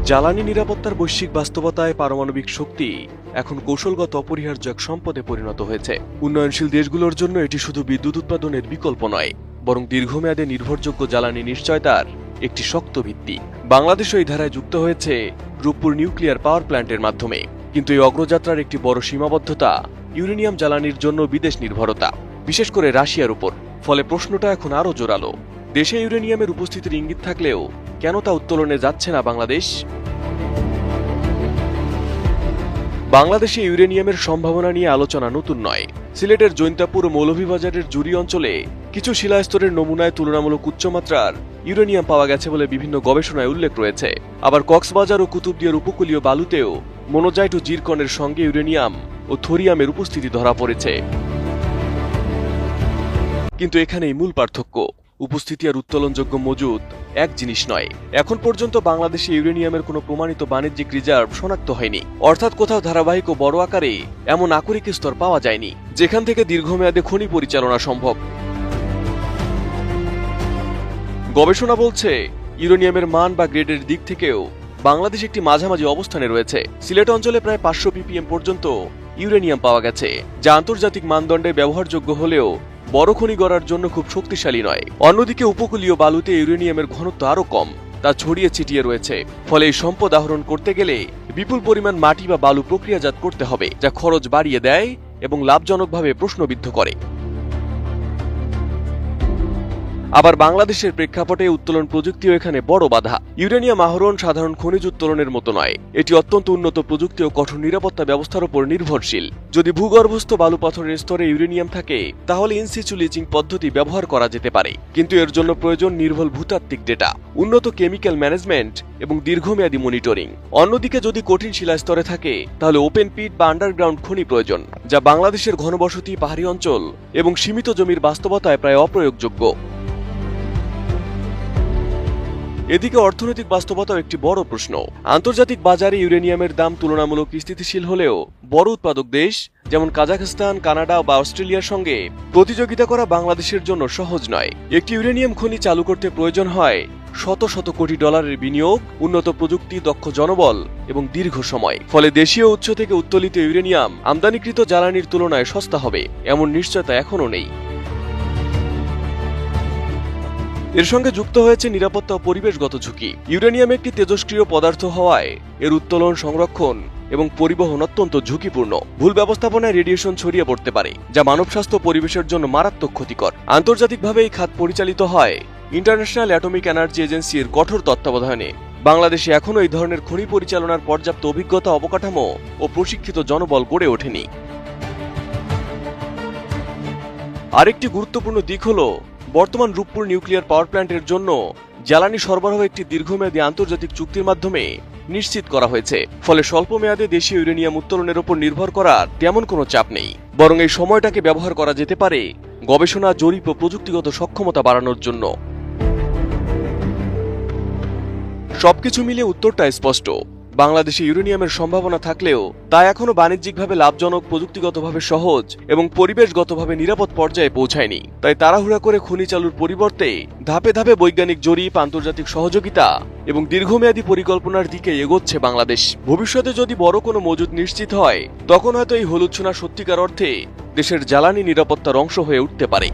জ্বালানি নিরাপত্তার বৈশ্বিক বাস্তবতায় পারমাণবিক শক্তি এখন কৌশলগত অপরিহার্য এক সম্পদে পরিণত হয়েছে। উন্নয়নশীল দেশগুলোর জন্য এটি শুধু বিদ্যুৎ উৎপাদনের বিকল্প নয়, বরং দীর্ঘমেয়াদে নির্ভরযোগ্য জ্বালানি নিশ্চয়তার একটি শক্ত ভিত্তি। বাংলাদেশও এই ধারায় যুক্ত হয়েছে রূপপুর নিউক্লিয়ার পাওয়ার প্ল্যান্টের মাধ্যমে। কিন্তু এই অগ্রযাত্রার একটি বড় সীমাবদ্ধতা ইউরেনিয়াম জ্বালানির জন্য বিদেশ নির্ভরতা, বিশেষ করে রাশিয়ার উপর। ফলে প্রশ্নটা এখন আরও জোরালো। দেশে ইউরেনিয়ামের উপস্থিতির ইঙ্গিত থাকলেও কেন তা উত্তোলনে যাচ্ছে না বাংলাদেশ? বাংলাদেশে ইউরেনিয়ামের সম্ভাবনা নিয়ে আলোচনা নতুন নয়। সিলেটের জৈন্তাপুর ও মৌলভীবাজারের জুরি অঞ্চলে কিছু শিলাস্তরের নমুনায় তুলনামূলক উচ্চমাত্রার ইউরেনিয়াম পাওয়া গেছে বলে বিভিন্ন গবেষণায় উল্লেখ রয়েছে। আবার কক্সবাজার ও কুতুবদিয়ার উপকূলীয় বালুতেও মোনোজাইট ও জিরকনের সঙ্গে ইউরেনিয়াম ও থোরিয়ামের উপস্থিতি ধরা পড়েছে। কিন্তু এখানেই মূল পার্থক্য। উপস্থিতি আর উত্তোলনযোগ্য মজুদ এক জিনিস নয়। এখন পর্যন্ত বাংলাদেশে ইউরেনিয়ামের কোনো প্রমাণিত বাণিজ্যিক রিজার্ভ শনাক্ত হয়নি, অর্থাৎ কোথাও ধারাবাহিক ও বড় আকারে এমন আকরিক স্তর পাওয়া যায়নি যেখান থেকে দীর্ঘমেয়াদে খনি পরিচালনা সম্ভব। গবেষণা বলছে ইউরেনিয়ামের মান বা গ্রেডের দিক থেকেও বাংলাদেশ একটি মাঝামাঝি অবস্থানে রয়েছে। সিলেট অঞ্চলে প্রায় 500 ppm পর্যন্ত ইউরেনিয়াম পাওয়া গেছে, যা আন্তর্জাতিক মানদণ্ডে ব্যবহারযোগ্য হলেও বড় খনি গড়ার জন্য খুব শক্তিশালী নয়। অন্যদিকে উপকূলীয় বালুতে ইউরেনিয়ামের ঘনত্ব আরও কম, তা ছড়িয়ে ছিটিয়ে রয়েছে। ফলে এই সম্পদ আহরণ করতে গেলে বিপুল পরিমাণ মাটি বা বালু প্রক্রিয়াজাত করতে হবে, যা খরচ বাড়িয়ে দেয় এবং লাভজনকভাবে প্রশ্নবিদ্ধ করে। আবার বাংলাদেশের প্রেক্ষাপটে উত্তোলন প্রযুক্তিও এখানে বড় বাধা। ইউরেনিয়াম আহরণ সাধারণ খনিজ উত্তোলনের মতো নয়, এটি অত্যন্ত উন্নত প্রযুক্তি ও কঠোর নিরাপত্তা ব্যবস্থার উপর নির্ভরশীল। যদি ভূগর্ভস্থ বালু পাথরের স্তরে ইউরেনিয়াম থাকে তাহলে ইনসিচু লিচিং পদ্ধতি ব্যবহার করা যেতে পারে, কিন্তু এর জন্য প্রয়োজন নির্ভুল ভূতাত্ত্বিক ডেটা, উন্নত কেমিক্যাল ম্যানেজমেন্ট এবং দীর্ঘমেয়াদী মনিটরিং। অন্যদিকে যদি কঠিন শিলাস্তরে থাকে তাহলে ওপেন পিট বা আন্ডারগ্রাউন্ড খনি প্রয়োজন, যা বাংলাদেশের ঘনবসতি, পাহাড়ি অঞ্চল এবং সীমিত জমির বাস্তবতায় প্রায় অপ্রয়োগযোগ্য। এদিকে অর্থনৈতিক বাস্তবতাও একটি বড় প্রশ্ন। আন্তর্জাতিক বাজারে ইউরেনিয়ামের দাম তুলনামূলক স্থিতিশীল হলেও বড় উৎপাদক দেশ যেমন কাজাখস্তান, কানাডা বা অস্ট্রেলিয়ার সঙ্গে প্রতিযোগিতা করা বাংলাদেশের জন্য সহজ নয়। একটি ইউরেনিয়াম খনি চালু করতে প্রয়োজন হয় শত শত কোটি ডলারের বিনিয়োগ, উন্নত প্রযুক্তি, দক্ষ জনবল এবং দীর্ঘ সময়। ফলে দেশীয় উৎস থেকে উত্তোলিত ইউরেনিয়াম আমদানিকৃত জ্বালানির তুলনায় সস্তা হবে এমন নিশ্চয়তা এখনও নেই। এর সঙ্গে যুক্ত হয়েছে নিরাপত্তা ও পরিবেশগত ঝুঁকি। ইউরেনিয়াম একটি তেজস্ক্রিয় পদার্থ হওয়ায় এর উত্তোলন, সংরক্ষণ এবং পরিবহন অত্যন্ত ঝুঁকিপূর্ণ। ভুল ব্যবস্থাপনায় রেডিয়েশন ছড়িয়ে পড়তে পারে, যা মানব স্বাস্থ্য পরিবেশের জন্য মারাত্মক ক্ষতিকর। আন্তর্জাতিকভাবে এই খাত পরিচালিত হয় ইন্টারন্যাশনাল অ্যাটমিক এনার্জি এজেন্সির কঠোর তত্ত্বাবধানে। বাংলাদেশে এখনও এই ধরনের খনি পরিচালনার পর্যাপ্ত অভিজ্ঞতা, অবকাঠামো ও প্রশিক্ষিত জনবল গড়ে ওঠেনি। আরেকটি গুরুত্বপূর্ণ দিক হল বর্তমান রূপপুর নিউক্লিয়ার পাওয়ার প্ল্যান্টের জন্য জ্বালানি সরবরাহ একটি দীর্ঘমেয়াদী আন্তর্জাতিক চুক্তির মাধ্যমে নিশ্চিত করা হয়েছে। ফলে স্বল্প মেয়াদে দেশীয় ইউরেনিয়াম উত্তোলনের উপর নির্ভর করার তেমন কোনো চাপ নেই, বরং এই সময়টাকে ব্যবহার করা যেতে পারে গবেষণা, জরিপ ও প্রযুক্তিগত সক্ষমতা বাড়ানোর জন্য। সবকিছু মিলিয়ে উত্তরটা স্পষ্ট। বাংলাদেশে ইউরেনিয়ামের সম্ভাবনা থাকলেও তা এখনো বাণিজ্যিকভাবে লাভজনক, প্রযুক্তিগতভাবে সহজ এবং পরিবেশগতভাবে নিরাপদ পর্যায়ে পৌঁছায়নি। তাই তাড়াহুড়া করে খনি চালুর পরিবর্তে ধাপে ধাপে বৈজ্ঞানিক জরিপ, আন্তর্জাতিক সহযোগিতা এবং দীর্ঘমেয়াদী পরিকল্পনার দিকে এগোচ্ছে বাংলাদেশ। ভবিষ্যতে যদি বড় কোনো মজুদ নিশ্চিত হয়, তখন হয়তো এই হলুদ সোনা সত্যিকার অর্থে দেশের জ্বালানি নিরাপত্তার অংশ হয়ে উঠতে পারে।